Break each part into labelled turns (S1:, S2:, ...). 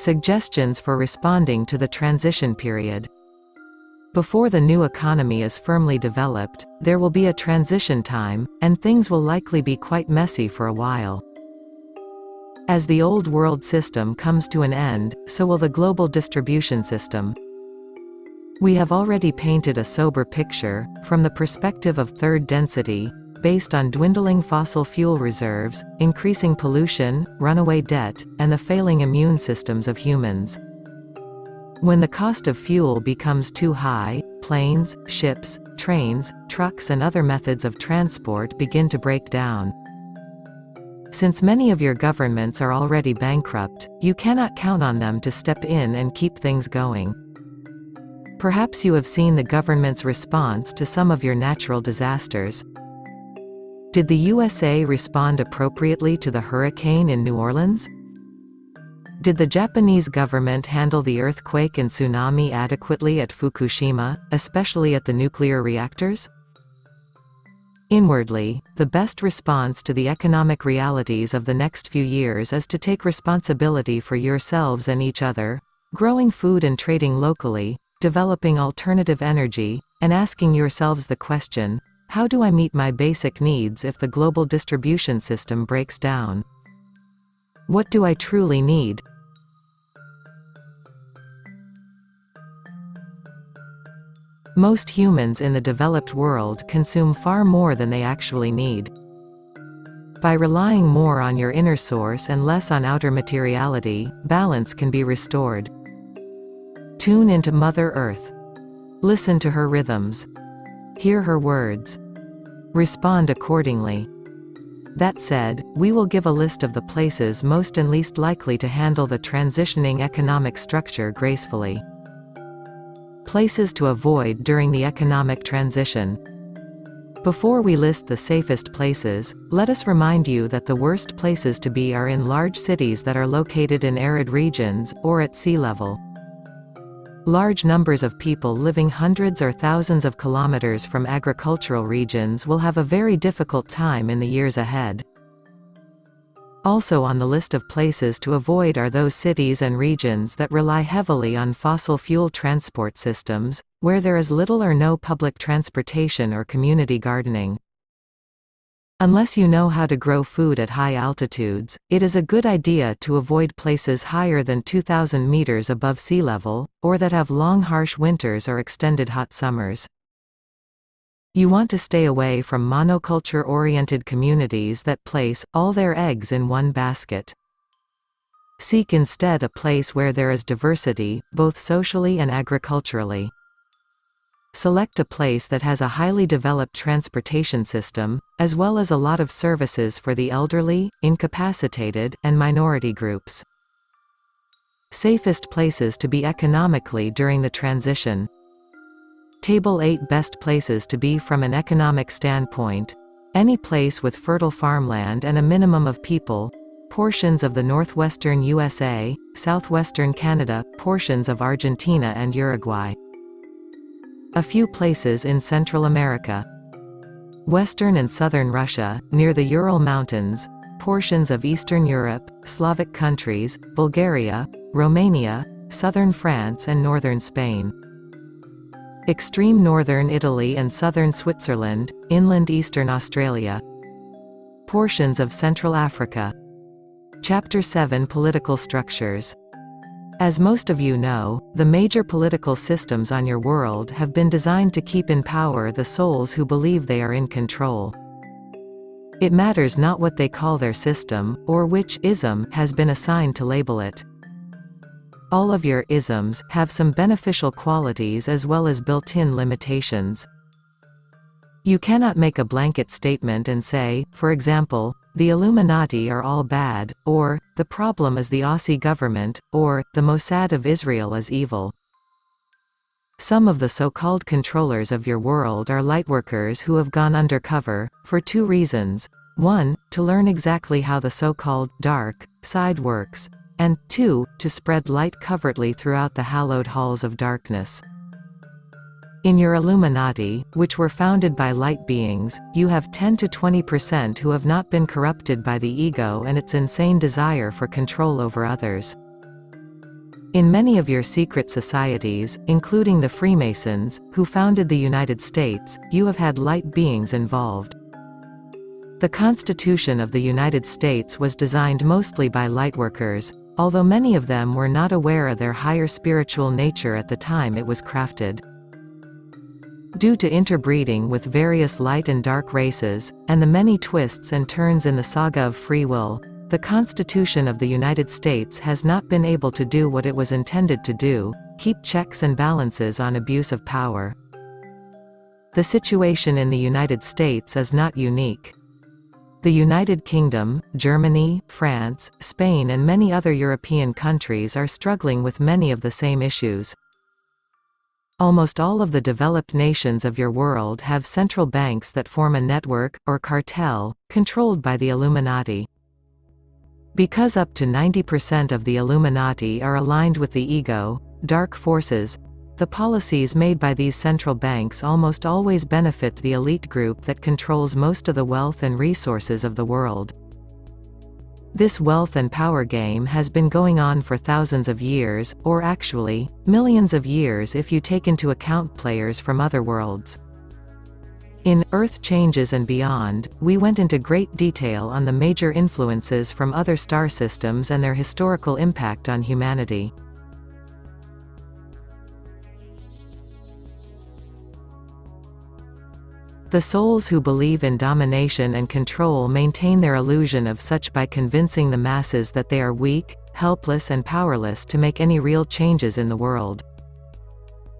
S1: Suggestions for responding to the transition period. Before the new economy is firmly developed, there will be a transition time, and things will likely be quite messy for a while. As the old world system comes to an end, so will the global distribution system. We have already painted a sober picture, from the perspective of third density, based on dwindling fossil fuel reserves, increasing pollution, runaway debt, and the failing immune systems of humans. When the cost of fuel becomes too high, planes, ships, trains, trucks and other methods of transport begin to break down. Since many of your governments are already bankrupt, you cannot count on them to step in and keep things going. Perhaps you have seen the government's response to some of your natural disasters. Did the USA respond appropriately to the hurricane in New Orleans? Did the Japanese government handle the earthquake and tsunami adequately at Fukushima, especially at the nuclear reactors? Inwardly, the best response to the economic realities of the next few years is to take responsibility for yourselves and each other, growing food and trading locally, developing alternative energy, and asking yourselves the question, how do I meet my basic needs if the global distribution system breaks down? What do I truly need? Most humans in the developed world consume far more than they actually need. By relying more on your inner source and less on outer materiality, balance can be restored. Tune into Mother Earth. Listen to her rhythms. Hear her words. Respond accordingly. That said, we will give a list of the places most and least likely to handle the transitioning economic structure gracefully. Places to avoid during the economic transition. Before we list the safest places, let us remind you that the worst places to be are in large cities that are located in arid regions, or at sea level. Large numbers of people living hundreds or thousands of kilometers from agricultural regions will have a very difficult time in the years ahead. Also on the list of places to avoid are those cities and regions that rely heavily on fossil fuel transport systems, where there is little or no public transportation or community gardening. Unless you know how to grow food at high altitudes, it is a good idea to avoid places higher than 2,000 meters above sea level, or that have long harsh winters or extended hot summers. You want to stay away from monoculture-oriented communities that place all their eggs in one basket. Seek instead a place where there is diversity, both socially and agriculturally. Select a place that has a highly developed transportation system, as well as a lot of services for the elderly, incapacitated, and minority groups. Safest places to be economically during the transition. Table 8 Best places to be from an economic standpoint. Any place with fertile farmland and a minimum of people. Portions of the northwestern USA, southwestern Canada, portions of Argentina and Uruguay. A few places in Central America. Western and southern Russia, near the Ural Mountains, portions of Eastern Europe, Slavic countries, Bulgaria, Romania, southern France and northern Spain. Extreme northern Italy and southern Switzerland, inland eastern Australia. Portions of Central Africa. Chapter 7 Political structures. As most of you know, the major political systems on your world have been designed to keep in power the souls who believe they are in control. It matters not what they call their system, or which ism has been assigned to label it. All of your isms have some beneficial qualities as well as built-in limitations. You cannot make a blanket statement and say, for example, the Illuminati are all bad, or, the problem is the Aussie government, or, the Mossad of Israel is evil. Some of the so-called controllers of your world are lightworkers who have gone undercover, for two reasons. 1, to learn exactly how the so-called dark side works, and 2, to spread light covertly throughout the hallowed halls of darkness. In your Illuminati, which were founded by light beings, you have 10 to 20% who have not been corrupted by the ego and its insane desire for control over others. In many of your secret societies, including the Freemasons, who founded the United States, you have had light beings involved. The Constitution of the United States was designed mostly by lightworkers, although many of them were not aware of their higher spiritual nature at the time it was crafted. Due to interbreeding with various light and dark races, and the many twists and turns in the saga of free will, the Constitution of the United States has not been able to do what it was intended to do: keep checks and balances on abuse of power. The situation in the United States is not unique. The United Kingdom, Germany, France, Spain and many other European countries are struggling with many of the same issues. Almost all of the developed nations of your world have central banks that form a network, or cartel, controlled by the Illuminati. Because up to 90% of the Illuminati are aligned with the ego, dark forces, the policies made by these central banks almost always benefit the elite group that controls most of the wealth and resources of the world. This wealth and power game has been going on for thousands of years, or actually, millions of years if you take into account players from other worlds. In Earth Changes and Beyond, we went into great detail on the major influences from other star systems and their historical impact on humanity. The souls who believe in domination and control maintain their illusion of such by convincing the masses that they are weak, helpless and powerless to make any real changes in the world.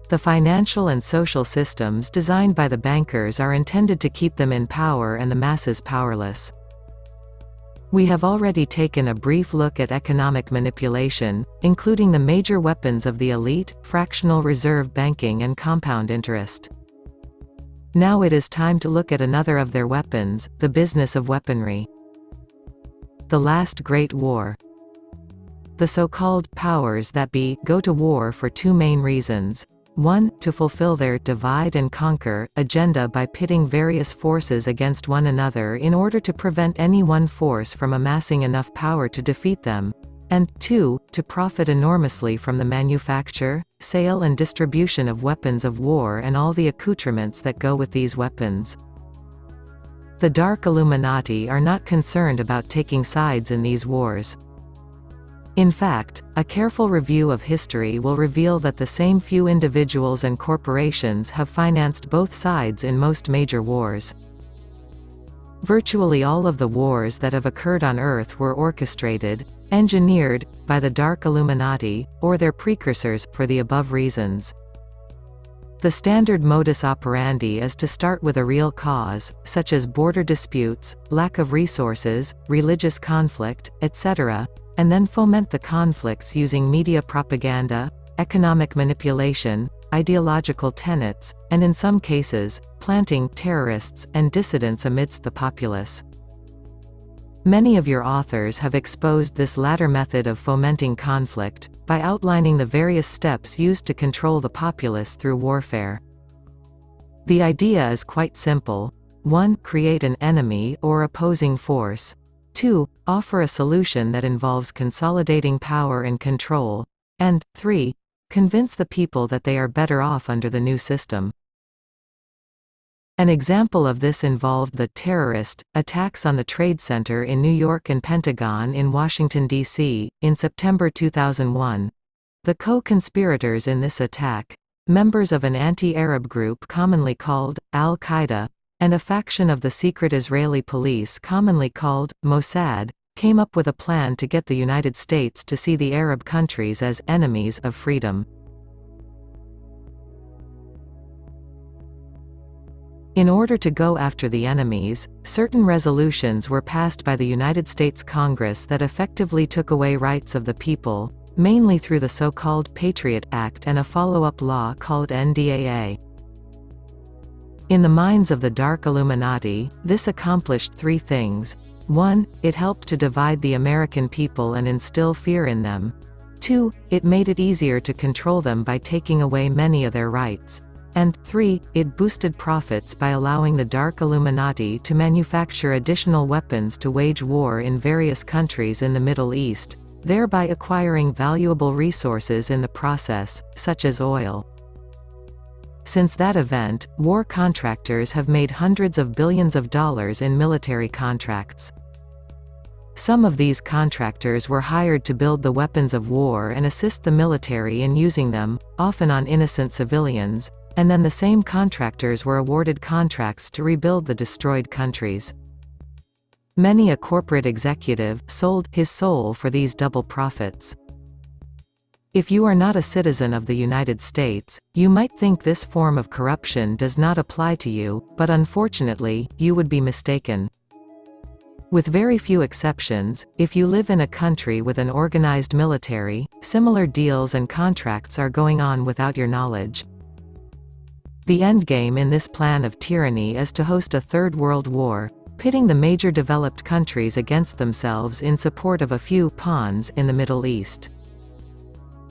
S1: The financial and social systems designed by the bankers are intended to keep them in power and the masses powerless. We have already taken a brief look at economic manipulation, including the major weapons of the elite, fractional reserve banking and compound interest. Now it is time to look at another of their weapons, the business of weaponry. The Last Great War. The so-called powers that be go to war for two main reasons. 1. To fulfill their divide and conquer agenda by pitting various forces against one another in order to prevent any one force from amassing enough power to defeat them. And 2. To profit enormously from the manufacture, sale and distribution of weapons of war and all the accoutrements that go with these weapons. The Dark Illuminati are not concerned about taking sides in these wars. In fact, a careful review of history will reveal that the same few individuals and corporations have financed both sides in most major wars. Virtually all of the wars that have occurred on Earth were orchestrated, engineered, by the Dark Illuminati, or their precursors, for the above reasons. The standard modus operandi is to start with a real cause, such as border disputes, lack of resources, religious conflict, etc., and then foment the conflicts using media propaganda, economic manipulation, ideological tenets, and in some cases, planting terrorists and dissidents amidst the populace. Many of your authors have exposed this latter method of fomenting conflict, by outlining the various steps used to control the populace through warfare. The idea is quite simple. 1. Create an enemy or opposing force. 2. Offer a solution that involves consolidating power and control. And 3. Convince the people that they are better off under the new system. An example of this involved the terrorist attacks on the Trade Center in New York and Pentagon in Washington, D.C., in September 2001. The co-conspirators in this attack, members of an anti-Arab group commonly called Al-Qaeda, and a faction of the secret Israeli police commonly called Mossad, came up with a plan to get the United States to see the Arab countries as enemies of freedom. In order to go after the enemies, certain resolutions were passed by the United States Congress that effectively took away rights of the people, mainly through the so-called Patriot Act and a follow-up law called NDAA. In the minds of the Dark Illuminati, this accomplished three things. 1. It helped to divide the American people and instill fear in them. 2. It made it easier to control them by taking away many of their rights. And 3. It boosted profits by allowing the Dark Illuminati to manufacture additional weapons to wage war in various countries in the Middle East, thereby acquiring valuable resources in the process, such as oil. Since that event, war contractors have made hundreds of billions of dollars in military contracts. Some of these contractors were hired to build the weapons of war and assist the military in using them, often on innocent civilians, and then the same contractors were awarded contracts to rebuild the destroyed countries. Many a corporate executive sold his soul for these double profits. If you are not a citizen of the United States, you might think this form of corruption does not apply to you, but unfortunately, you would be mistaken. With very few exceptions, if you live in a country with an organized military, similar deals and contracts are going on without your knowledge. The endgame in this plan of tyranny is to host a third world war, pitting the major developed countries against themselves in support of a few pawns in the Middle East.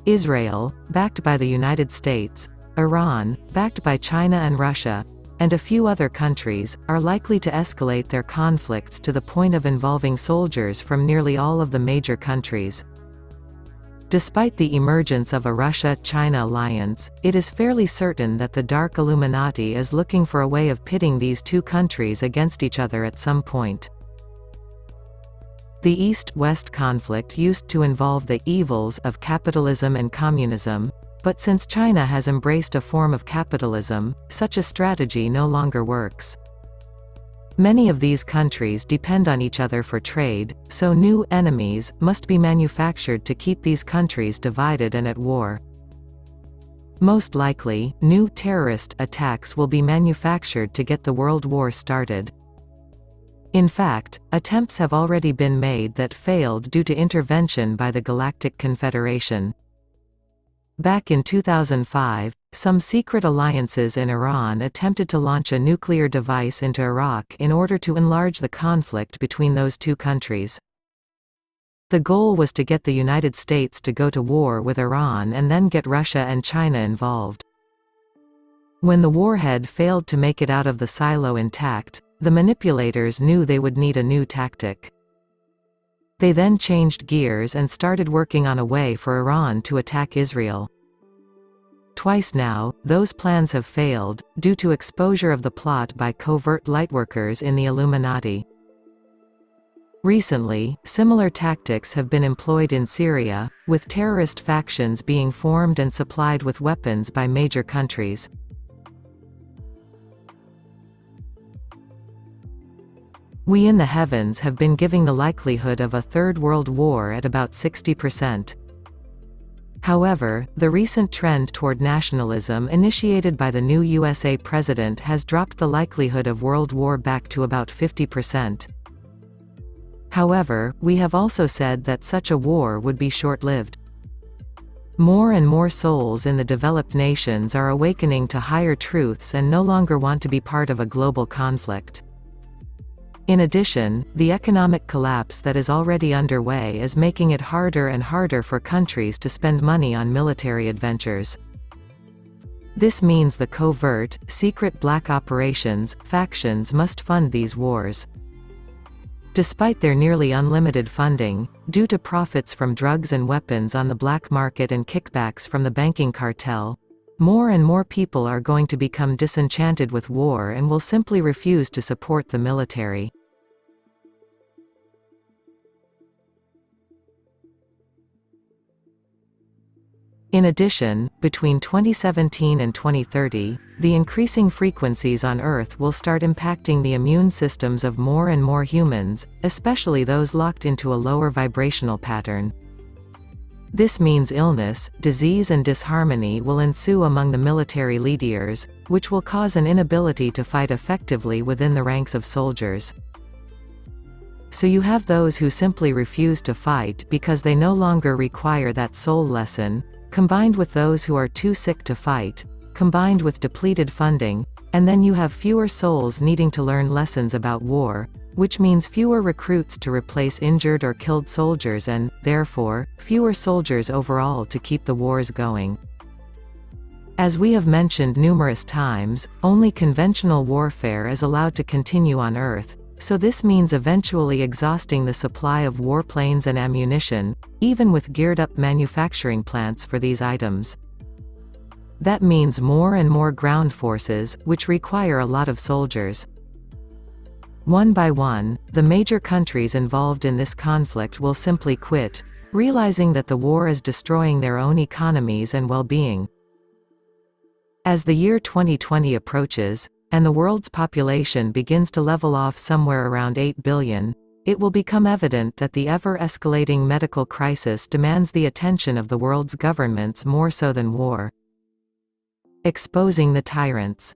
S1: Israel, backed by the United States, Iran, backed by China and Russia, and a few other countries, are likely to escalate their conflicts to the point of involving soldiers from nearly all of the major countries. Despite the emergence of a Russia-China alliance, it is fairly certain that the dark Illuminati is looking for a way of pitting these two countries against each other at some point. The East-West conflict used to involve the evils of capitalism and communism, but since China has embraced a form of capitalism, such a strategy no longer works. Many of these countries depend on each other for trade, so new enemies must be manufactured to keep these countries divided and at war. Most likely, new terrorist attacks will be manufactured to get the World War started. In fact, attempts have already been made that failed due to intervention by the Galactic Confederation. Back in 2005, some secret alliances in Iran attempted to launch a nuclear device into Iraq in order to enlarge the conflict between those two countries. The goal was to get the United States to go to war with Iran and then get Russia and China involved. When the warhead failed to make it out of the silo intact, the manipulators knew they would need a new tactic. They then changed gears and started working on a way for Iran to attack Israel. Twice now, those plans have failed, due to exposure of the plot by covert lightworkers in the Illuminati. Recently, similar tactics have been employed in Syria, with terrorist factions being formed and supplied with weapons by major countries. We in the heavens have been giving the likelihood of a third world war at about 60%. However, the recent trend toward nationalism initiated by the new USA president has dropped the likelihood of World War back to about 50%. However, we have also said that such a war would be short-lived. More and more souls in the developed nations are awakening to higher truths and no longer want to be part of a global conflict. In addition, the economic collapse that is already underway is making it harder and harder for countries to spend money on military adventures. This means the covert, secret black operations, factions must fund these wars. Despite their nearly unlimited funding, due to profits from drugs and weapons on the black market and kickbacks from the banking cartel, more and more people are going to become disenchanted with war and will simply refuse to support the military. In addition, between 2017 and 2030, the increasing frequencies on Earth will start impacting the immune systems of more and more humans, especially those locked into a lower vibrational pattern. This means illness, disease and disharmony will ensue among the military leaders, which will cause an inability to fight effectively within the ranks of soldiers. So you have those who simply refuse to fight because they no longer require that soul lesson, combined with those who are too sick to fight, combined with depleted funding, and then you have fewer souls needing to learn lessons about war, which means fewer recruits to replace injured or killed soldiers and, therefore, fewer soldiers overall to keep the wars going. As we have mentioned numerous times, only conventional warfare is allowed to continue on Earth, so this means eventually exhausting the supply of warplanes and ammunition, even with geared-up manufacturing plants for these items. That means more and more ground forces, which require a lot of soldiers. One by one, the major countries involved in this conflict will simply quit, realizing that the war is destroying their own economies and well-being. As the year 2020 approaches, and the world's population begins to level off somewhere around 8 billion, it will become evident that the ever-escalating medical crisis demands the attention of the world's governments more so than war. Exposing the tyrants.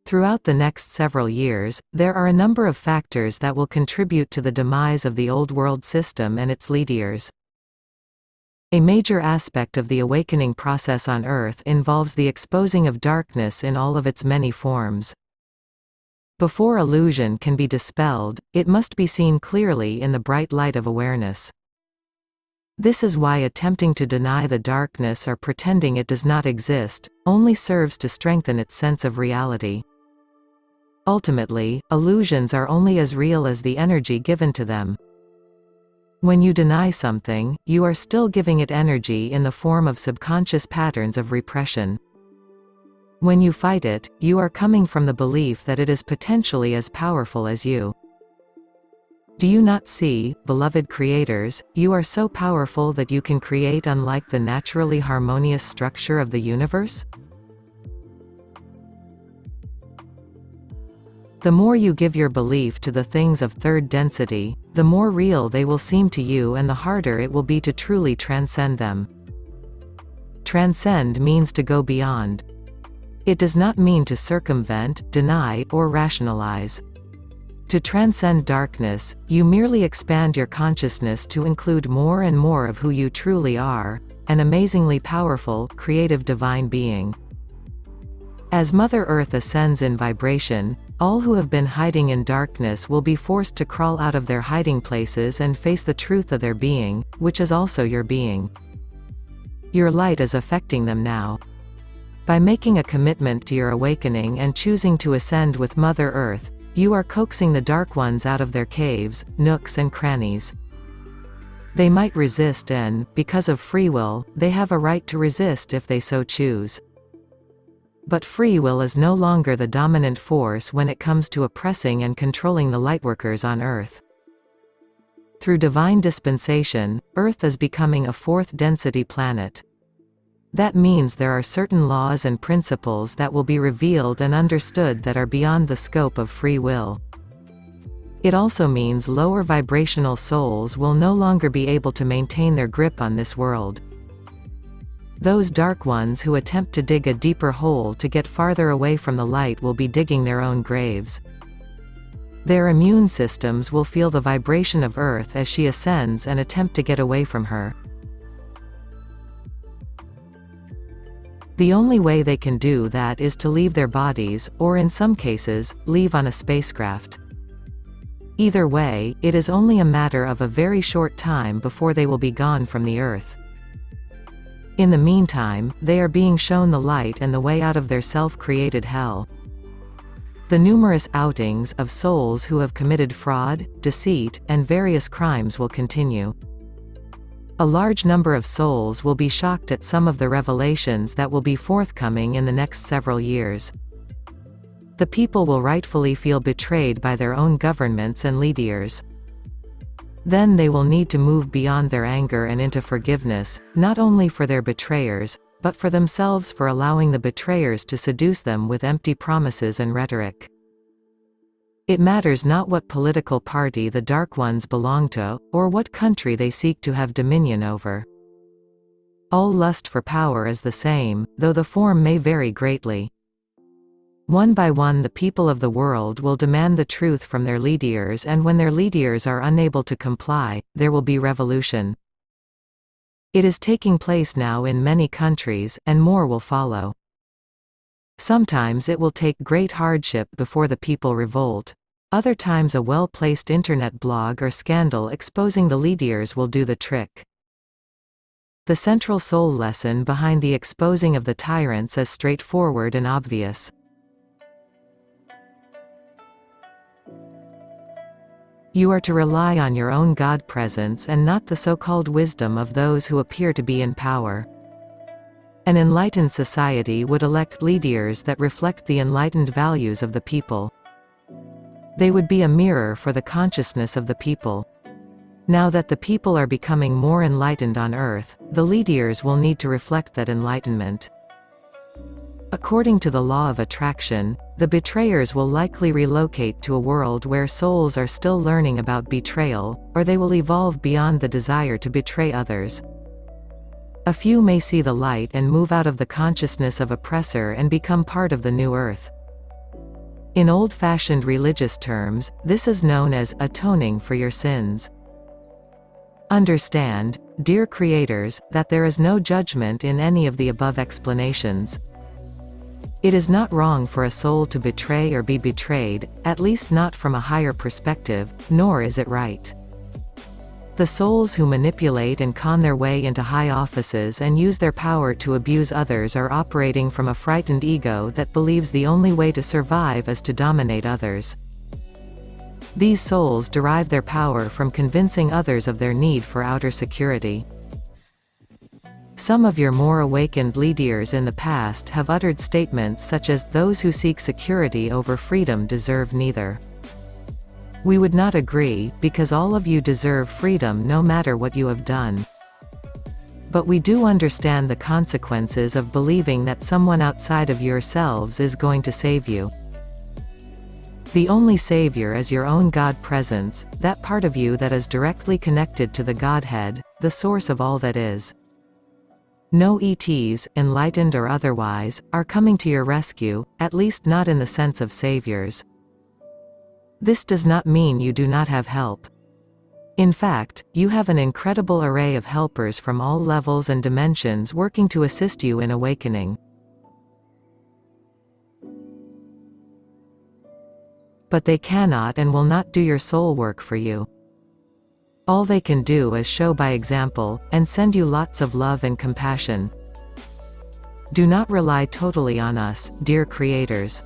S1: Throughout the next several years, there are a number of factors that will contribute to the demise of the old world system and its leaders. A major aspect of the awakening process on Earth involves the exposing of darkness in all of its many forms. Before illusion can be dispelled, it must be seen clearly in the bright light of awareness. This is why attempting to deny the darkness or pretending it does not exist, only serves to strengthen its sense of reality. Ultimately, illusions are only as real as the energy given to them. When you deny something, you are still giving it energy in the form of subconscious patterns of repression. When you fight it, you are coming from the belief that it is potentially as powerful as you. Do you not see, beloved creators, you are so powerful that you can create unlike the naturally harmonious structure of the universe? The more you give your belief to the things of third density, the more real they will seem to you and the harder it will be to truly transcend them. Transcend means to go beyond. It does not mean to circumvent, deny, or rationalize. To transcend darkness, you merely expand your consciousness to include more and more of who you truly are, an amazingly powerful, creative divine being. As Mother Earth ascends in vibration, all who have been hiding in darkness will be forced to crawl out of their hiding places and face the truth of their being, which is also your being. Your light is affecting them now. By making a commitment to your awakening and choosing to ascend with Mother Earth, you are coaxing the dark ones out of their caves, nooks and crannies. They might resist and, because of free will, they have a right to resist if they so choose. But free will is no longer the dominant force when it comes to oppressing and controlling the lightworkers on Earth. Through divine dispensation, Earth is becoming a fourth-density planet. That means there are certain laws and principles that will be revealed and understood that are beyond the scope of free will. It also means lower vibrational souls will no longer be able to maintain their grip on this world. Those dark ones who attempt to dig a deeper hole to get farther away from the light will be digging their own graves. Their immune systems will feel the vibration of Earth as she ascends and attempt to get away from her. The only way they can do that is to leave their bodies, or in some cases, leave on a spacecraft. Either way, it is only a matter of a very short time before they will be gone from the Earth. In the meantime, they are being shown the light and the way out of their self-created hell. The numerous outings of souls who have committed fraud, deceit, and various crimes will continue. A large number of souls will be shocked at some of the revelations that will be forthcoming in the next several years. The people will rightfully feel betrayed by their own governments and leaders. Then they will need to move beyond their anger and into forgiveness, not only for their betrayers, but for themselves for allowing the betrayers to seduce them with empty promises and rhetoric. It matters not what political party the Dark Ones belong to, or what country they seek to have dominion over. All lust for power is the same, though the form may vary greatly. One by one the people of the world will demand the truth from their leaders, and when their leaders are unable to comply, there will be revolution. It is taking place now in many countries, and more will follow. Sometimes it will take great hardship before the people revolt. Other times a well-placed internet blog or scandal exposing the leaders will do the trick. The central soul lesson behind the exposing of the tyrants is straightforward and obvious. You are to rely on your own God presence and not the so-called wisdom of those who appear to be in power. An enlightened society would elect leaders that reflect the enlightened values of the people. They would be a mirror for the consciousness of the people. Now that the people are becoming more enlightened on earth, the leaders will need to reflect that enlightenment. According to the law of attraction, the betrayers will likely relocate to a world where souls are still learning about betrayal, or they will evolve beyond the desire to betray others. A few may see the light and move out of the consciousness of oppressor and become part of the new earth. In old-fashioned religious terms, this is known as atoning for your sins. Understand, dear creators, that there is no judgment in any of the above explanations. It is not wrong for a soul to betray or be betrayed, at least not from a higher perspective, nor is it right. The souls who manipulate and con their way into high offices and use their power to abuse others are operating from a frightened ego that believes the only way to survive is to dominate others. These souls derive their power from convincing others of their need for outer security. Some of your more awakened leaders in the past have uttered statements such as, "Those who seek security over freedom deserve neither." We would not agree, because all of you deserve freedom no matter what you have done. But we do understand the consequences of believing that someone outside of yourselves is going to save you. The only savior is your own God presence, that part of you that is directly connected to the Godhead, the source of all that is. No ETs, enlightened or otherwise, are coming to your rescue, at least not in the sense of saviors. This does not mean you do not have help. In fact, you have an incredible array of helpers from all levels and dimensions working to assist you in awakening. But they cannot and will not do your soul work for you. All they can do is show by example, and send you lots of love and compassion. Do not rely totally on us, dear creators.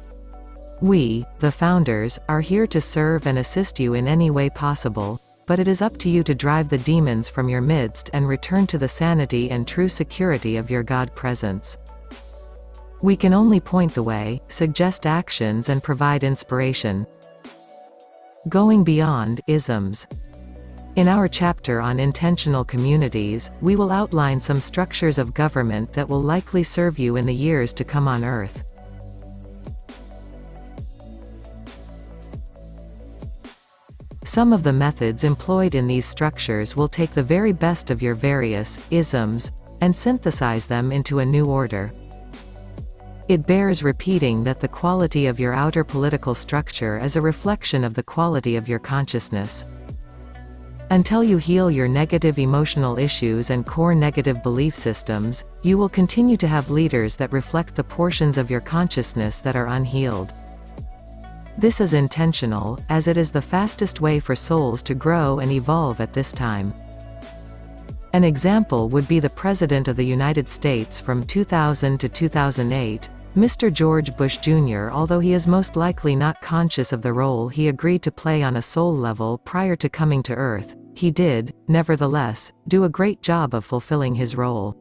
S1: We, the founders, are here to serve and assist you in any way possible, but it is up to you to drive the demons from your midst and return to the sanity and true security of your God presence. We can only point the way, suggest actions and provide inspiration. Going beyond isms. In our chapter on intentional communities, we will outline some structures of government that will likely serve you in the years to come on Earth. Some of the methods employed in these structures will take the very best of your various isms and synthesize them into a new order. It bears repeating that the quality of your outer political structure is a reflection of the quality of your consciousness. Until you heal your negative emotional issues and core negative belief systems, you will continue to have leaders that reflect the portions of your consciousness that are unhealed. This is intentional, as it is the fastest way for souls to grow and evolve at this time. An example would be the President of the United States from 2000 to 2008, Mr. George Bush Jr. Although he is most likely not conscious of the role he agreed to play on a soul level prior to coming to Earth, he did, nevertheless, do a great job of fulfilling his role.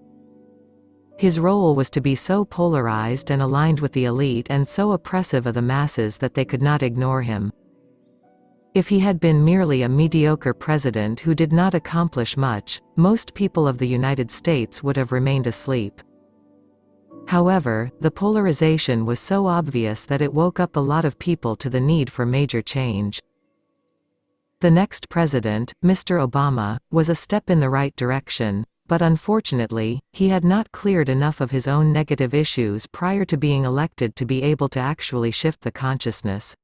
S1: His role was to be so polarized and aligned with the elite and so oppressive of the masses that they could not ignore him. If he had been merely a mediocre president who did not accomplish much, most people of the United States would have remained asleep. However, the polarization was so obvious that it woke up a lot of people to the need for major change. The next president, Mr. Obama, was a step in the right direction, but unfortunately, he had not cleared enough of his own negative issues prior to being elected to be able to actually shift the consciousness.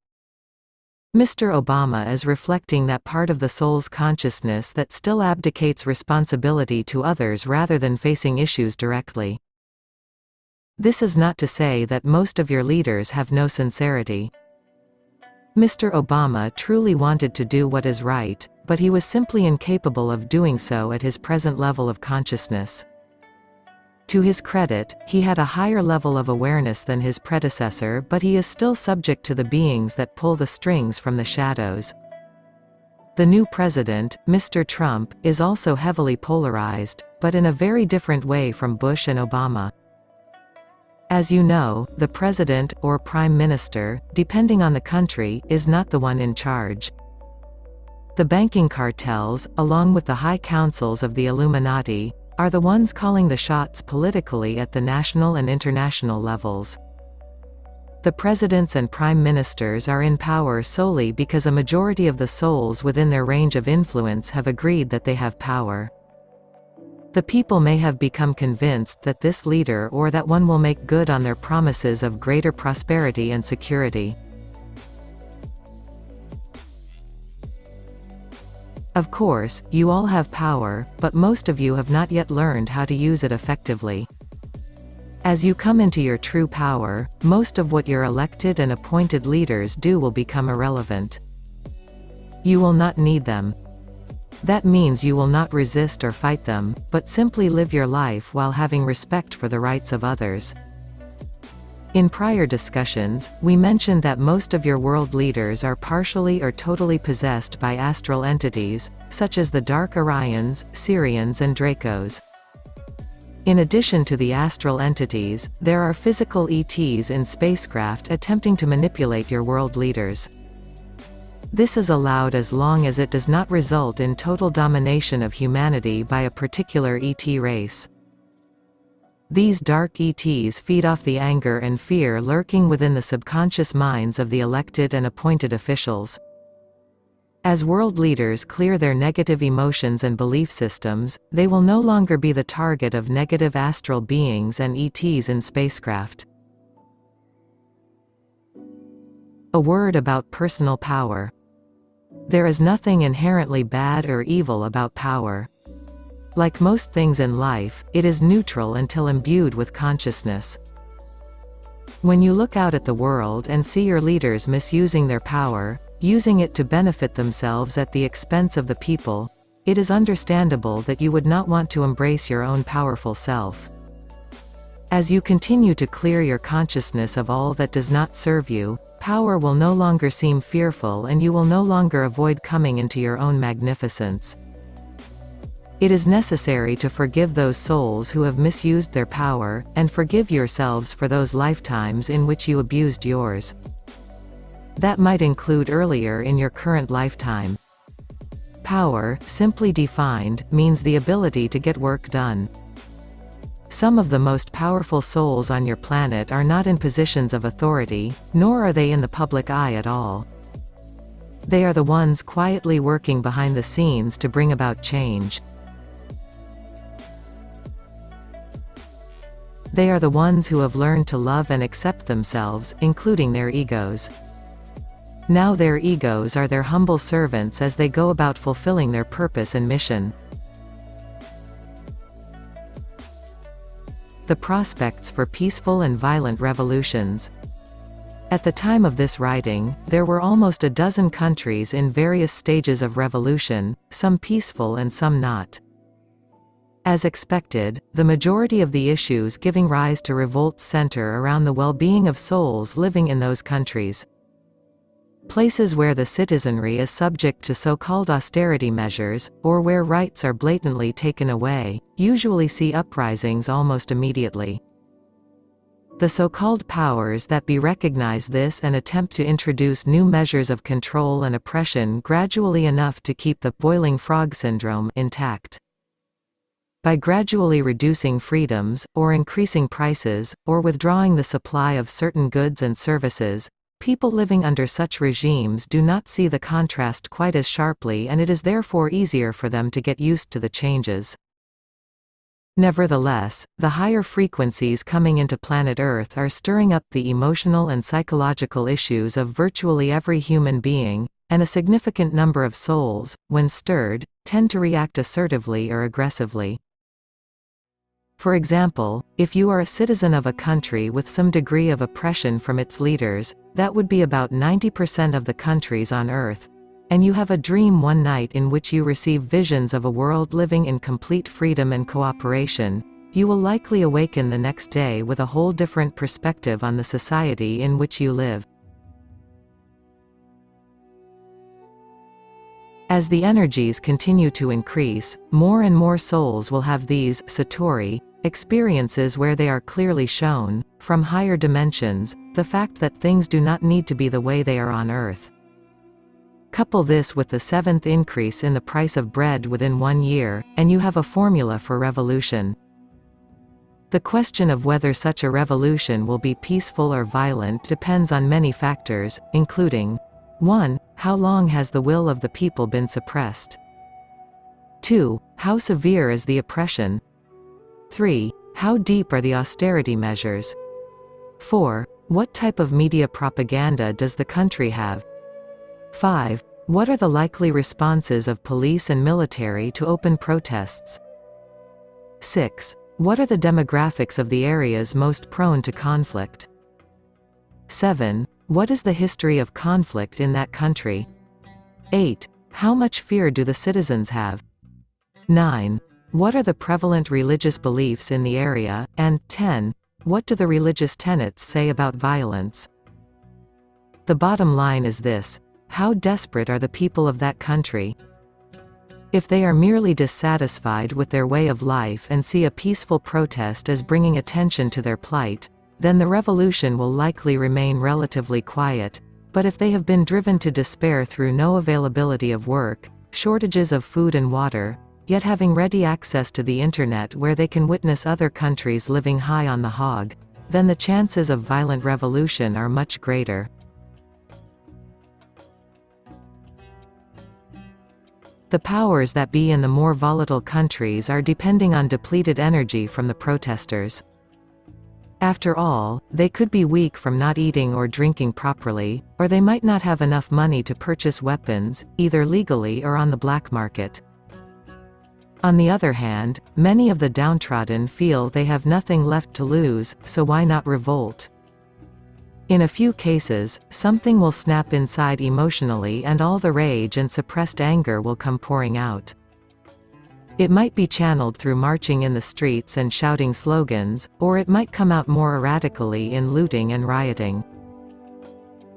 S1: Mr. Obama is reflecting that part of the soul's consciousness that still abdicates responsibility to others rather than facing issues directly. This is not to say that most of your leaders have no sincerity. Mr. Obama truly wanted to do what is right, but he was simply incapable of doing so at his present level of consciousness. To his credit, he had a higher level of awareness than his predecessor, but he is still subject to the beings that pull the strings from the shadows. The new president, Mr. Trump, is also heavily polarized, but in a very different way from Bush and Obama. As you know, the president, or prime minister, depending on the country, is not the one in charge. The banking cartels, along with the high councils of the Illuminati, are the ones calling the shots politically at the national and international levels. The presidents and prime ministers are in power solely because a majority of the souls within their range of influence have agreed that they have power. The people may have become convinced that this leader or that one will make good on their promises of greater prosperity and security. Of course, you all have power, but most of you have not yet learned how to use it effectively. As you come into your true power, most of what your elected and appointed leaders do will become irrelevant. You will not need them. That means you will not resist or fight them, but simply live your life while having respect for the rights of others. In prior discussions, we mentioned that most of your world leaders are partially or totally possessed by astral entities, such as the Dark Orions, Sirians and Dracos. In addition to the astral entities, there are physical ETs in spacecraft attempting to manipulate your world leaders. This is allowed as long as it does not result in total domination of humanity by a particular ET race. These dark ETs feed off the anger and fear lurking within the subconscious minds of the elected and appointed officials. As world leaders clear their negative emotions and belief systems, they will no longer be the target of negative astral beings and ETs in spacecraft. A word about personal power. There is nothing inherently bad or evil about power. Like most things in life, it is neutral until imbued with consciousness. When you look out at the world and see your leaders misusing their power, using it to benefit themselves at the expense of the people, it is understandable that you would not want to embrace your own powerful self. As you continue to clear your consciousness of all that does not serve you, power will no longer seem fearful and you will no longer avoid coming into your own magnificence. It is necessary to forgive those souls who have misused their power, and forgive yourselves for those lifetimes in which you abused yours. That might include earlier in your current lifetime. Power, simply defined, means the ability to get work done. Some of the most powerful souls on your planet are not in positions of authority, nor are they in the public eye at all. They are the ones quietly working behind the scenes to bring about change. They are the ones who have learned to love and accept themselves, including their egos. Now their egos are their humble servants as they go about fulfilling their purpose and mission. The prospects for peaceful and violent revolutions. At the time of this writing, there were almost a dozen countries in various stages of revolution, some peaceful and some not. As expected, the majority of the issues giving rise to revolts center around the well-being of souls living in those countries. Places where the citizenry is subject to so-called austerity measures, or where rights are blatantly taken away, usually see uprisings almost immediately. The so-called powers that be recognize this and attempt to introduce new measures of control and oppression gradually enough to keep the boiling frog syndrome intact. By gradually reducing freedoms, or increasing prices, or withdrawing the supply of certain goods and services, people living under such regimes do not see the contrast quite as sharply and it is therefore easier for them to get used to the changes. Nevertheless, the higher frequencies coming into planet Earth are stirring up the emotional and psychological issues of virtually every human being, and a significant number of souls, when stirred, tend to react assertively or aggressively. For example, if you are a citizen of a country with some degree of oppression from its leaders, that would be about 90% of the countries on Earth, and you have a dream one night in which you receive visions of a world living in complete freedom and cooperation, you will likely awaken the next day with a whole different perspective on the society in which you live. As the energies continue to increase, more and more souls will have these satori experiences where they are clearly shown, from higher dimensions, the fact that things do not need to be the way they are on Earth. Couple this with the 7th increase in the price of bread within 1 year, and you have a formula for revolution. The question of whether such a revolution will be peaceful or violent depends on many factors, including 1. How long has the will of the people been suppressed? 2. How severe is the oppression? 3. How deep are the austerity measures? 4. What type of media propaganda does the country have? 5. What are the likely responses of police and military to open protests? 6. What are the demographics of the areas most prone to conflict? 7. What is the history of conflict in that country? 8. How much fear do the citizens have? 9. What are the prevalent religious beliefs in the area? And 10. What do the religious tenets say about violence? The bottom line is this: how desperate are the people of that country? If they are merely dissatisfied with their way of life and see a peaceful protest as bringing attention to their plight, then the revolution will likely remain relatively quiet. But if they have been driven to despair through no availability of work, shortages of food and water, yet having ready access to the internet where they can witness other countries living high on the hog, then the chances of violent revolution are much greater. The powers that be in the more volatile countries are depending on depleted energy from the protesters. After all, they could be weak from not eating or drinking properly, or they might not have enough money to purchase weapons, either legally or on the black market. On the other hand, many of the downtrodden feel they have nothing left to lose, so why not revolt? In a few cases, something will snap inside emotionally and all the rage and suppressed anger will come pouring out. It might be channeled through marching in the streets and shouting slogans, or it might come out more erratically in looting and rioting.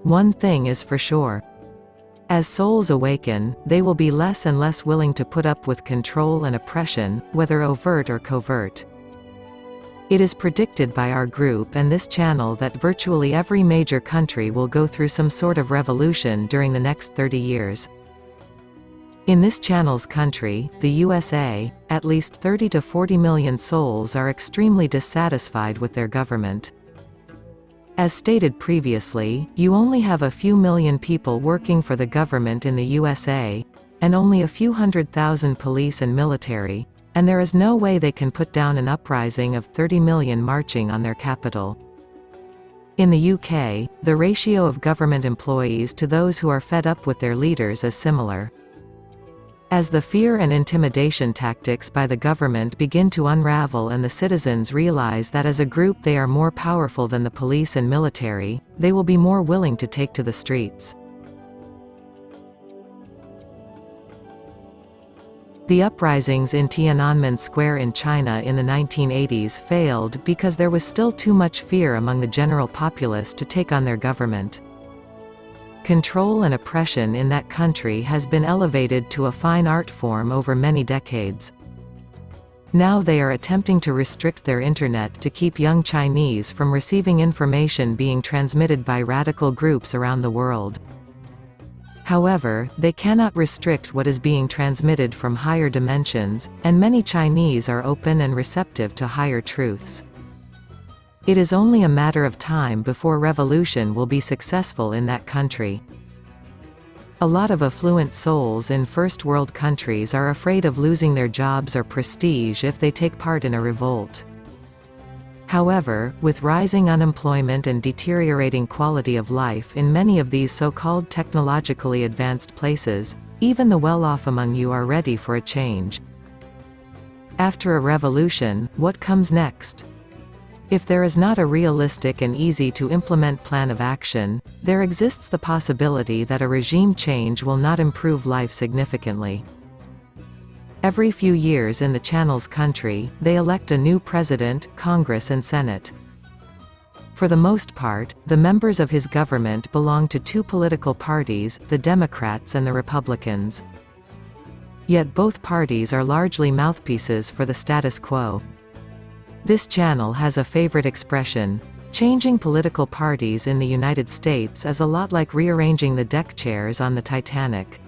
S1: One thing is for sure. As souls awaken, they will be less and less willing to put up with control and oppression, whether overt or covert. It is predicted by our group and this channel that virtually every major country will go through some sort of revolution during the next 30 years. In this channel's country, the USA, at least 30 to 40 million souls are extremely dissatisfied with their government. As stated previously, you only have a few million people working for the government in the USA, and only a few 100,000 police and military, and there is no way they can put down an uprising of 30 million marching on their capital. In the UK, the ratio of government employees to those who are fed up with their leaders is similar. As the fear and intimidation tactics by the government begin to unravel and the citizens realize that as a group they are more powerful than the police and military, they will be more willing to take to the streets. The uprisings in Tiananmen Square in China in the 1980s failed because there was still too much fear among the general populace to take on their government. Control and oppression in that country has been elevated to a fine art form over many decades. Now they are attempting to restrict their internet to keep young Chinese from receiving information being transmitted by radical groups around the world. However, they cannot restrict what is being transmitted from higher dimensions, and many Chinese are open and receptive to higher truths. It is only a matter of time before revolution will be successful in that country. A lot of affluent souls in first world countries are afraid of losing their jobs or prestige if they take part in a revolt. However, with rising unemployment and deteriorating quality of life in many of these so-called technologically advanced places, even the well-off among you are ready for a change. After a revolution, what comes next? If there is not a realistic and easy-to-implement plan of action, there exists the possibility that a regime change will not improve life significantly. Every few years in the channel's country, they elect a new president, Congress and Senate. For the most part, the members of his government belong to two political parties, the Democrats and the Republicans. Yet both parties are largely mouthpieces for the status quo. This channel has a favorite expression: changing political parties in the United States is a lot like rearranging the deck chairs on the Titanic.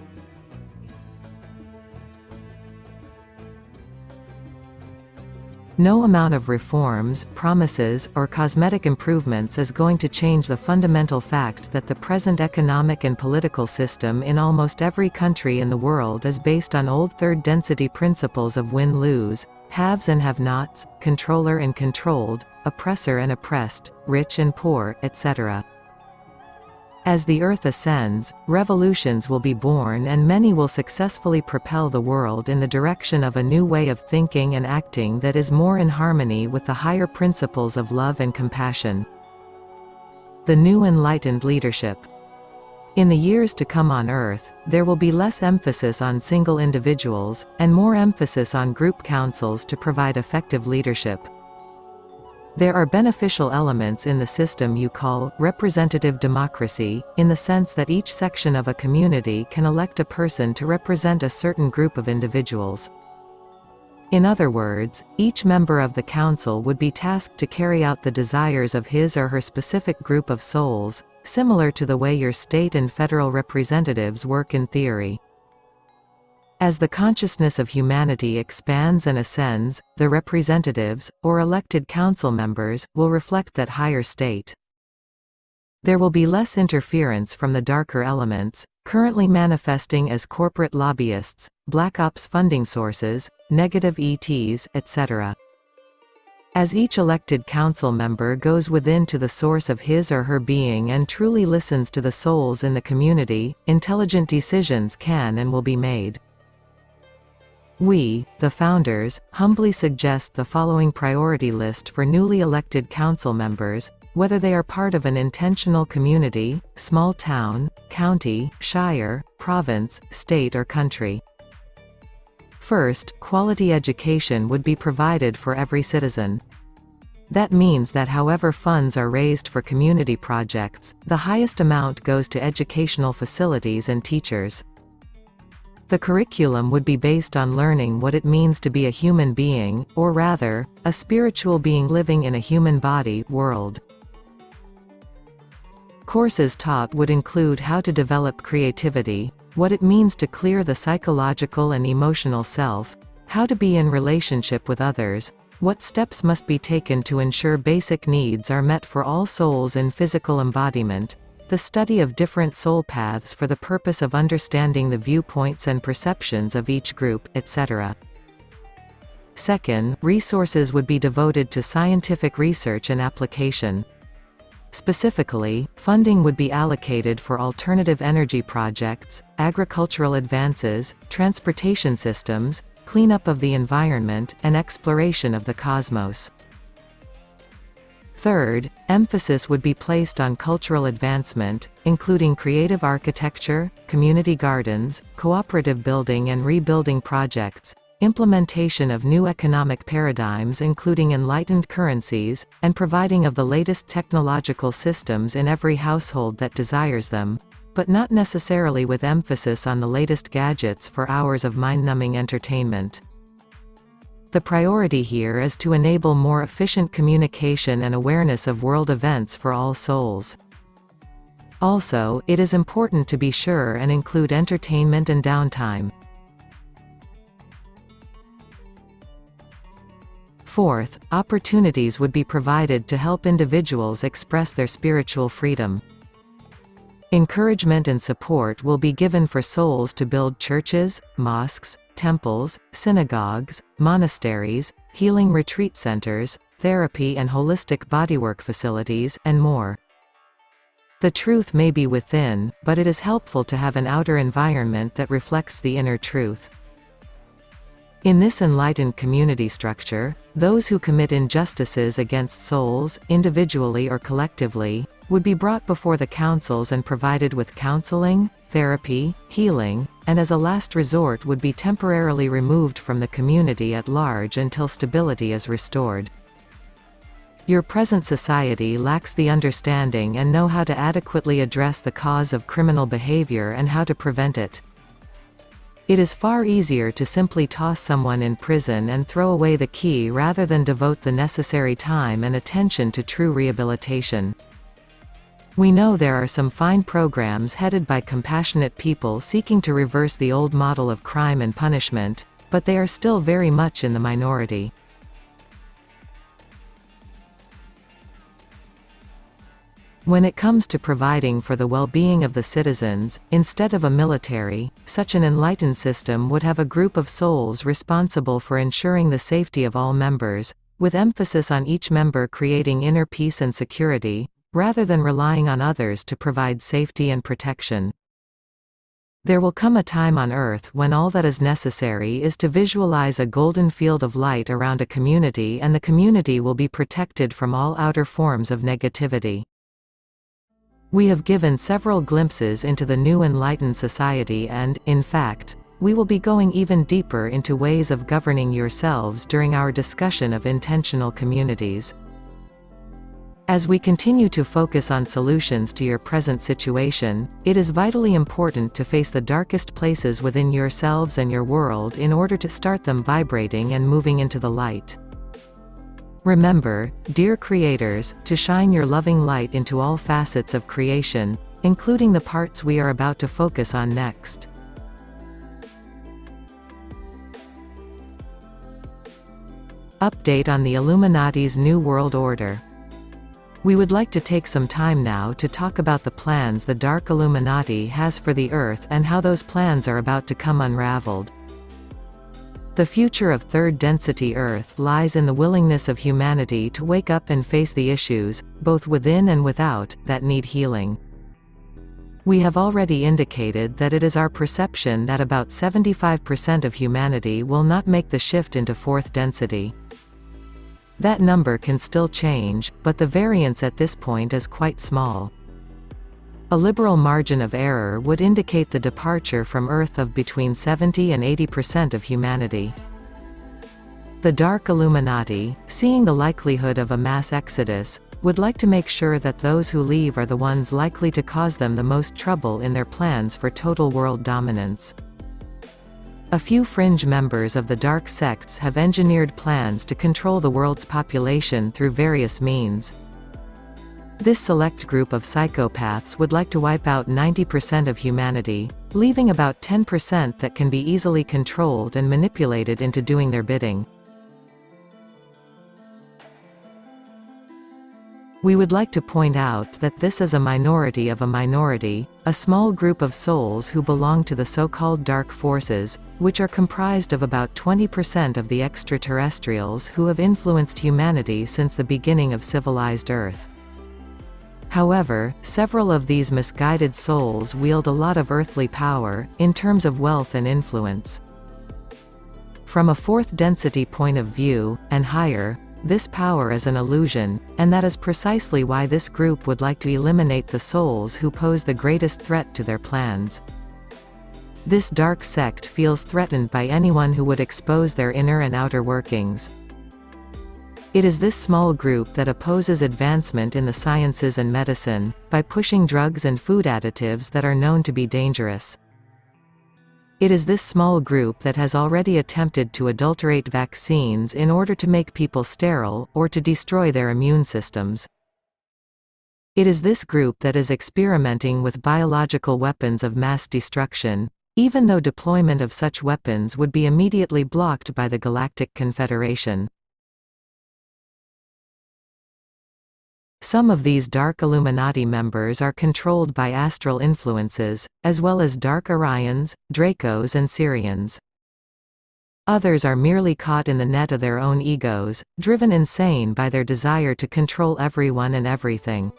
S1: No amount of reforms, promises, or cosmetic improvements is going to change the fundamental fact that the present economic and political system in almost every country in the world is based on old third-density principles of win-lose, haves and have-nots, controller and controlled, oppressor and oppressed, rich and poor, etc. As the earth ascends, revolutions will be born and many will successfully propel the world in the direction of a new way of thinking and acting that is more in harmony with the higher principles of love and compassion. The new enlightened leadership. In the years to come on Earth, there will be less emphasis on single individuals, and more emphasis on group councils to provide effective leadership. There are beneficial elements in the system you call representative democracy, in the sense that each section of a community can elect a person to represent a certain group of individuals. In other words, each member of the council would be tasked to carry out the desires of his or her specific group of souls, similar to the way your state and federal representatives work in theory. As the consciousness of humanity expands and ascends, the representatives, or elected council members, will reflect that higher state. There will be less interference from the darker elements, currently manifesting as corporate lobbyists, black ops funding sources, negative ETs, etc. As each elected council member goes within to the source of his or her being and truly listens to the souls in the community, intelligent decisions can and will be made. We, the founders, humbly suggest the following priority list for newly elected council members, whether they are part of an intentional community, small town, county, shire, province, state or country. First, quality education would be provided for every citizen. That means that however funds are raised for community projects, the highest amount goes to educational facilities and teachers. The curriculum would be based on learning what it means to be a human being, or rather, a spiritual being living in a human body, world. Courses taught would include how to develop creativity, what it means to clear the psychological and emotional self, how to be in relationship with others, what steps must be taken to ensure basic needs are met for all souls in physical embodiment, the study of different soul paths for the purpose of understanding the viewpoints and perceptions of each group, etc. Second, resources would be devoted to scientific research and application. Specifically, funding would be allocated for alternative energy projects, agricultural advances, transportation systems, cleanup of the environment, and exploration of the cosmos. Third, emphasis would be placed on cultural advancement, including creative architecture, community gardens, cooperative building and rebuilding projects, implementation of new economic paradigms including enlightened currencies, and providing of the latest technological systems in every household that desires them, but not necessarily with emphasis on the latest gadgets for hours of mind-numbing entertainment. The priority here is to enable more efficient communication and awareness of world events for all souls. Also, it is important to be sure and include entertainment and downtime. Fourth, opportunities would be provided to help individuals express their spiritual freedom. Encouragement and support will be given for souls to build churches, mosques, temples, synagogues, monasteries, healing retreat centers, therapy and holistic bodywork facilities, and more. The truth may be within, but it is helpful to have an outer environment that reflects the inner truth. In this enlightened community structure, those who commit injustices against souls, individually or collectively, would be brought before the councils and provided with counseling, therapy, healing, and as a last resort would be temporarily removed from the community at large until stability is restored. Your present society lacks the understanding and know how to adequately address the cause of criminal behavior and how to prevent it. It is far easier to simply toss someone in prison and throw away the key rather than devote the necessary time and attention to true rehabilitation. We know there are some fine programs headed by compassionate people seeking to reverse the old model of crime and punishment, but they are still very much in the minority. When it comes to providing for the well-being of the citizens, instead of a military, such an enlightened system would have a group of souls responsible for ensuring the safety of all members, with emphasis on each member creating inner peace and security, rather than relying on others to provide safety and protection. There will come a time on Earth when all that is necessary is to visualize a golden field of light around a community, and the community will be protected from all outer forms of negativity. We have given several glimpses into the new enlightened society and, in fact, we will be going even deeper into ways of governing yourselves during our discussion of intentional communities. As we continue to focus on solutions to your present situation, it is vitally important to face the darkest places within yourselves and your world in order to start them vibrating and moving into the light. Remember, dear creators, to shine your loving light into all facets of creation, including the parts we are about to focus on next. Update on the Illuminati's New World Order. We would like to take some time now to talk about the plans the Dark Illuminati has for the Earth and how those plans are about to come unraveled. The future of third-density Earth lies in the willingness of humanity to wake up and face the issues, both within and without, that need healing. We have already indicated that it is our perception that about 75% of humanity will not make the shift into fourth density. That number can still change, but the variance at this point is quite small. A liberal margin of error would indicate the departure from Earth of between 70 and 80% of humanity. The Dark Illuminati, seeing the likelihood of a mass exodus, would like to make sure that those who leave are the ones likely to cause them the most trouble in their plans for total world dominance. A few fringe members of the dark sects have engineered plans to control the world's population through various means. This select group of psychopaths would like to wipe out 90% of humanity, leaving about 10% that can be easily controlled and manipulated into doing their bidding. We would like to point out that this is a minority of a minority, a small group of souls who belong to the so-called dark forces, which are comprised of about 20% of the extraterrestrials who have influenced humanity since the beginning of civilized Earth. However, several of these misguided souls wield a lot of earthly power, in terms of wealth and influence. From a fourth density point of view, and higher, this power is an illusion, and that is precisely why this group would like to eliminate the souls who pose the greatest threat to their plans. This dark sect feels threatened by anyone who would expose their inner and outer workings. It is this small group that opposes advancement in the sciences and medicine, by pushing drugs and food additives that are known to be dangerous. It is this small group that has already attempted to adulterate vaccines in order to make people sterile, or to destroy their immune systems. It is this group that is experimenting with biological weapons of mass destruction, even though deployment of such weapons would be immediately blocked by the Galactic Confederation. Some of these Dark Illuminati members are controlled by astral influences, as well as Dark Orions, Dracos and Syrians. Others are merely caught in the net of their own egos, driven insane by their desire to control everyone and everything.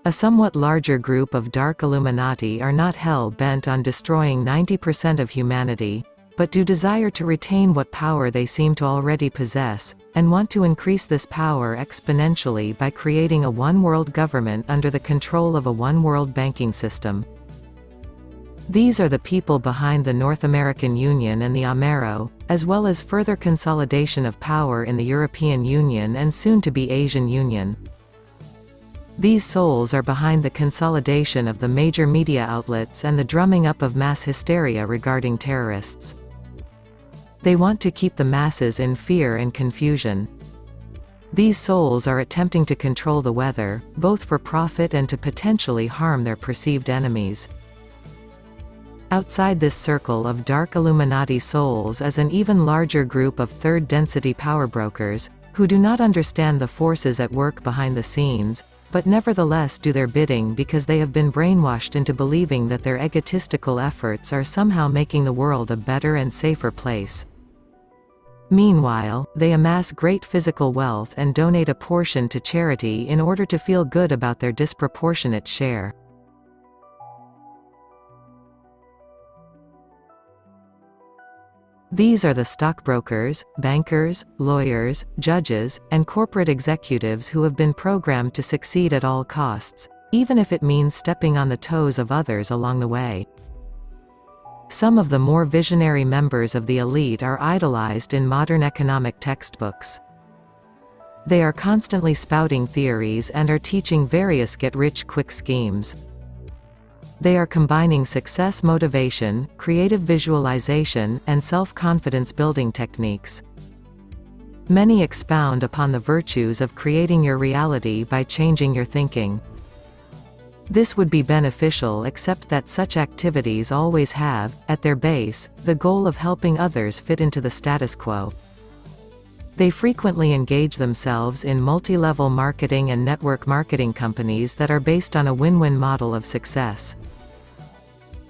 S1: A somewhat larger group of Dark Illuminati are not hell-bent on destroying 90% of humanity, but do desire to retain what power they seem to already possess, and want to increase this power exponentially by creating a one-world government under the control of a one-world banking system. These are the people behind the North American Union and the Amero, as well as further consolidation of power in the European Union and soon to be Asian Union. These souls are behind the consolidation of the major media outlets and the drumming up of mass hysteria regarding terrorists. They want to keep the masses in fear and confusion. These souls are attempting to control the weather, both for profit and to potentially harm their perceived enemies. Outside this circle of dark Illuminati souls is an even larger group of third-density power brokers, who do not understand the forces at work behind the scenes, but nevertheless do their bidding because they have been brainwashed into believing that their egotistical efforts are somehow making the world a better and safer place. Meanwhile, they amass great physical wealth and donate a portion to charity in order to feel good about their disproportionate share. These are the stockbrokers, bankers, lawyers, judges, and corporate executives who have been programmed to succeed at all costs, even if it means stepping on the toes of others along the way. Some of the more visionary members of the elite are idolized in modern economic textbooks. They are constantly spouting theories and are teaching various get-rich-quick schemes. They are combining success motivation, creative visualization, and self-confidence building techniques. Many expound upon the virtues of creating your reality by changing your thinking. This would be beneficial, except that such activities always have, at their base, the goal of helping others fit into the status quo. They frequently engage themselves in multi-level marketing and network marketing companies that are based on a win-win model of success.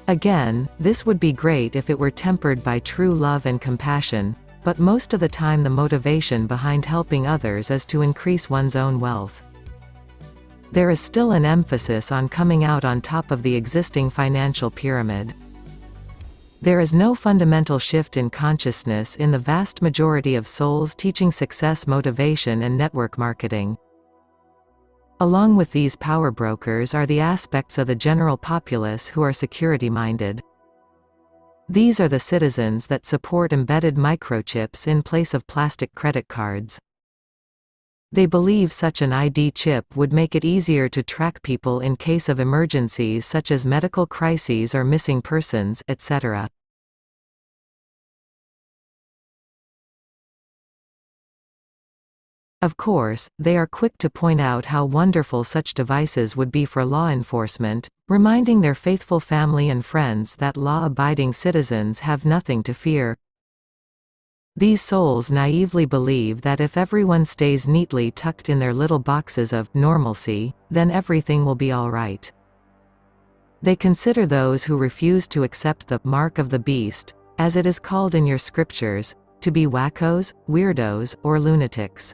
S1: Again, this would be great if it were tempered by true love and compassion, but most of the time the motivation behind helping others is to increase one's own wealth. There is still an emphasis on coming out on top of the existing financial pyramid. There is no fundamental shift in consciousness in the vast majority of souls teaching success motivation and network marketing. Along with these power brokers are the aspects of the general populace who are security-minded. These are the citizens that support embedded microchips in place of plastic credit cards. They believe such an ID chip would make it easier to track people in case of emergencies such as medical crises or missing persons, etc. Of course, they are quick to point out how wonderful such devices would be for law enforcement, reminding their faithful family and friends that law-abiding citizens have nothing to fear. These souls naively believe that if everyone stays neatly tucked in their little boxes of normalcy, then everything will be all right. They consider those who refuse to accept the mark of the beast, as it is called in your scriptures, to be wackos, weirdos, or lunatics.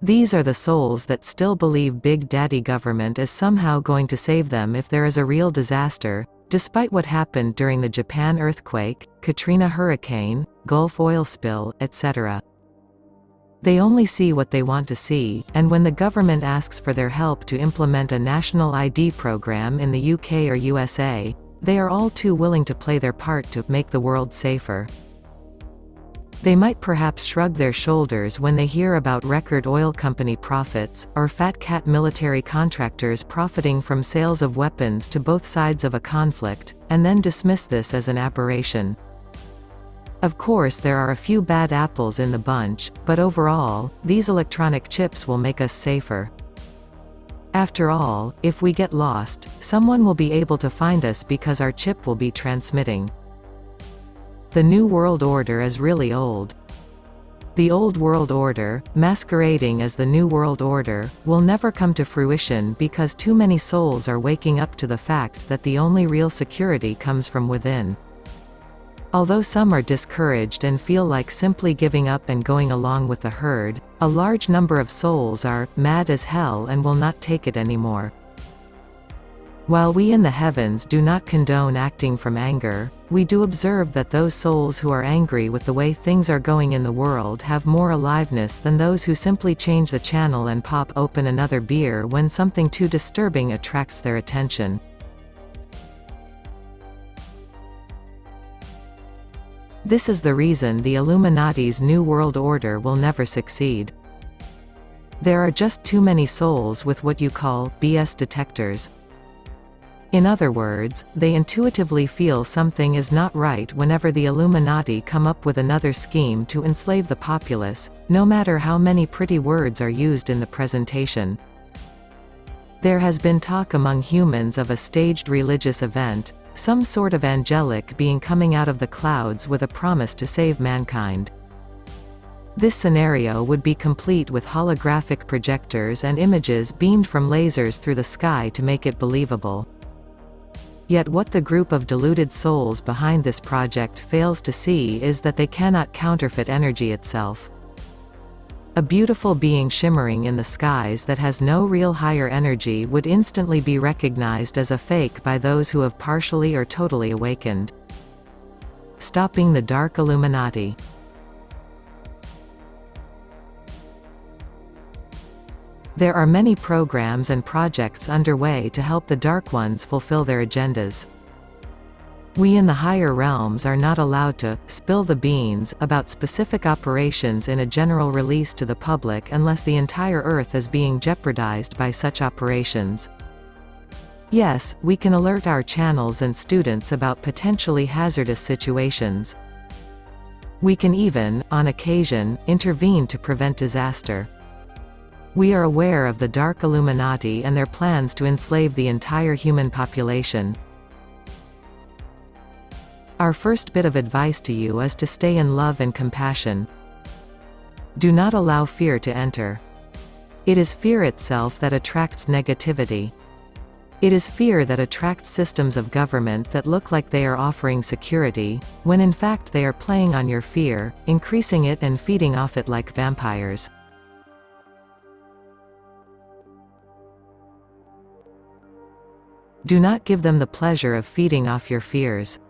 S1: These are the souls that still believe Big Daddy government is somehow going to save them if there is a real disaster, despite what happened during the Japan earthquake, Katrina hurricane, Gulf oil spill, etc. They only see what they want to see, and when the government asks for their help to implement a national ID program in the UK or USA, they are all too willing to play their part to make the world safer. They might perhaps shrug their shoulders when they hear about record oil company profits, or fat cat military contractors profiting from sales of weapons to both sides of a conflict, and then dismiss this as an aberration. Of course there are a few bad apples in the bunch, but overall, these electronic chips will make us safer. After all, if we get lost, someone will be able to find us because our chip will be transmitting. The New World Order is really old. The Old World Order, masquerading as the New World Order, will never come to fruition because too many souls are waking up to the fact that the only real security comes from within. Although some are discouraged and feel like simply giving up and going along with the herd, a large number of souls are mad as hell and will not take it anymore. While we in the heavens do not condone acting from anger, we do observe that those souls who are angry with the way things are going in the world have more aliveness than those who simply change the channel and pop open another beer when something too disturbing attracts their attention. This is the reason the Illuminati's New World Order will never succeed. There are just too many souls with what you call BS detectors. In other words, they intuitively feel something is not right whenever the Illuminati come up with another scheme to enslave the populace, no matter how many pretty words are used in the presentation. There has been talk among humans of a staged religious event, some sort of angelic being coming out of the clouds with a promise to save mankind. This scenario would be complete with holographic projectors and images beamed from lasers through the sky to make it believable. Yet what the group of deluded souls behind this project fails to see is that they cannot counterfeit energy itself. A beautiful being shimmering in the skies that has no real higher energy would instantly be recognized as a fake by those who have partially or totally awakened. Stopping the Dark Illuminati. There are many programs and projects underway to help the Dark Ones fulfill their agendas. We in the higher realms are not allowed to spill the beans about specific operations in a general release to the public unless the entire Earth is being jeopardized by such operations. Yes, we can alert our channels and students about potentially hazardous situations. We can even, on occasion, intervene to prevent disaster. We are aware of the Dark Illuminati and their plans to enslave the entire human population. Our first bit of advice to you is to stay in love and compassion. Do not allow fear to enter. It is fear itself that attracts negativity. It is fear that attracts systems of government that look like they are offering security, when in fact they are playing on your fear, increasing it and feeding off it like vampires. Do not give them the pleasure of feeding off your fears.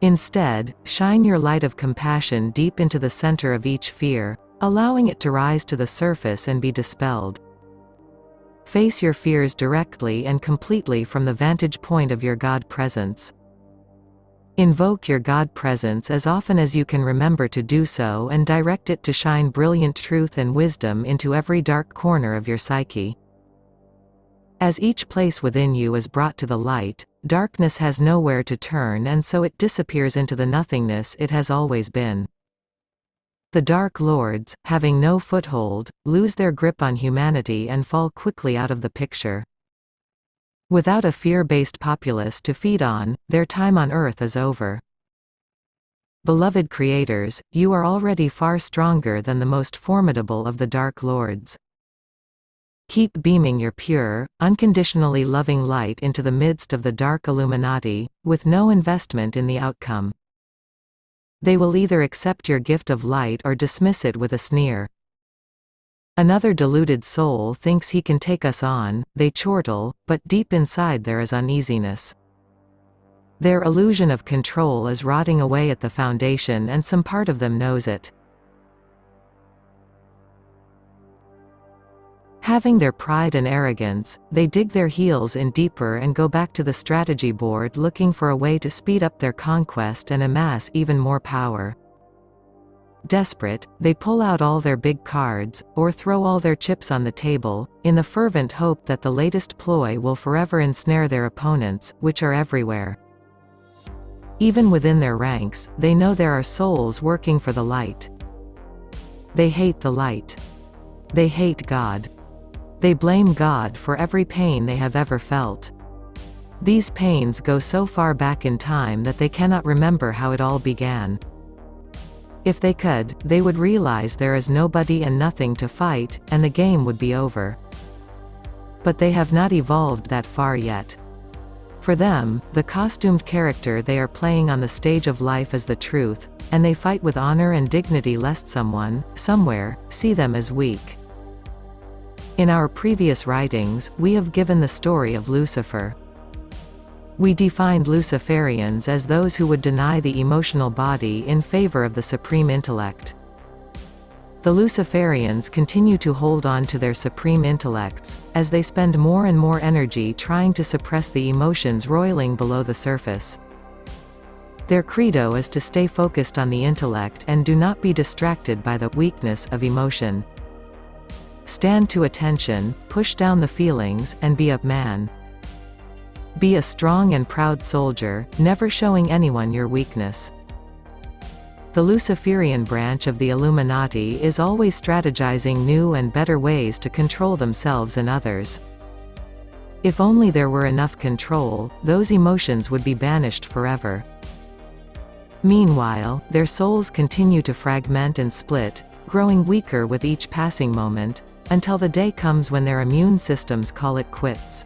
S1: Instead, shine your light of compassion deep into the center of each fear, allowing it to rise to the surface and be dispelled. Face your fears directly and completely from the vantage point of your God presence. Invoke your God presence as often as you can remember to do so and direct it to shine brilliant truth and wisdom into every dark corner of your psyche. As each place within you is brought to the light, darkness has nowhere to turn and so it disappears into the nothingness it has always been. The Dark Lords, having no foothold, lose their grip on humanity and fall quickly out of the picture. Without a fear-based populace to feed on, their time on Earth is over. Beloved creators, you are already far stronger than the most formidable of the Dark Lords. Keep beaming your pure, unconditionally loving light into the midst of the Dark Illuminati, with no investment in the outcome. They will either accept your gift of light or dismiss it with a sneer. Another deluded soul thinks he can take us on, they chortle, but deep inside there is uneasiness. Their illusion of control is rotting away at the foundation and some part of them knows it. Having their pride and arrogance, they dig their heels in deeper and go back to the strategy board looking for a way to speed up their conquest and amass even more power. Desperate, they pull out all their big cards, or throw all their chips on the table, in the fervent hope that the latest ploy will forever ensnare their opponents, which are everywhere. Even within their ranks, they know there are souls working for the light. They hate the light. They hate God. They blame God for every pain they have ever felt. These pains go so far back in time that they cannot remember how it all began. If they could, they would realize there is nobody and nothing to fight, and the game would be over. But they have not evolved that far yet. For them, the costumed character they are playing on the stage of life is the truth, and they fight with honor and dignity lest someone, somewhere, see them as weak. In our previous writings, we have given the story of Lucifer. We defined Luciferians as those who would deny the emotional body in favor of the supreme intellect. The Luciferians continue to hold on to their supreme intellects, as they spend more and more energy trying to suppress the emotions roiling below the surface. Their credo is to stay focused on the intellect and do not be distracted by the weakness of emotion. Stand to attention, push down the feelings, and be up man. Be a strong and proud soldier, never showing anyone your weakness. The Luciferian branch of the Illuminati is always strategizing new and better ways to control themselves and others. If only there were enough control, those emotions would be banished forever. Meanwhile, their souls continue to fragment and split, growing weaker with each passing moment, until the day comes when their immune systems call it quits.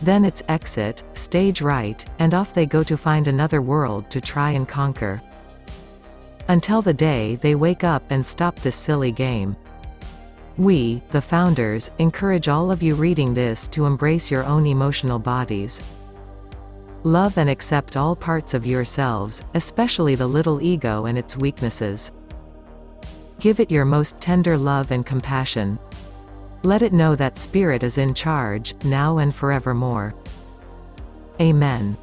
S1: Then it's exit, stage right, and off they go to find another world to try and conquer. Until the day they wake up and stop this silly game. We, the founders, encourage all of you reading this to embrace your own emotional bodies. Love and accept all parts of yourselves, especially the little ego and its weaknesses. Give it your most tender love and compassion. Let it know that Spirit is in charge, now and forevermore. Amen.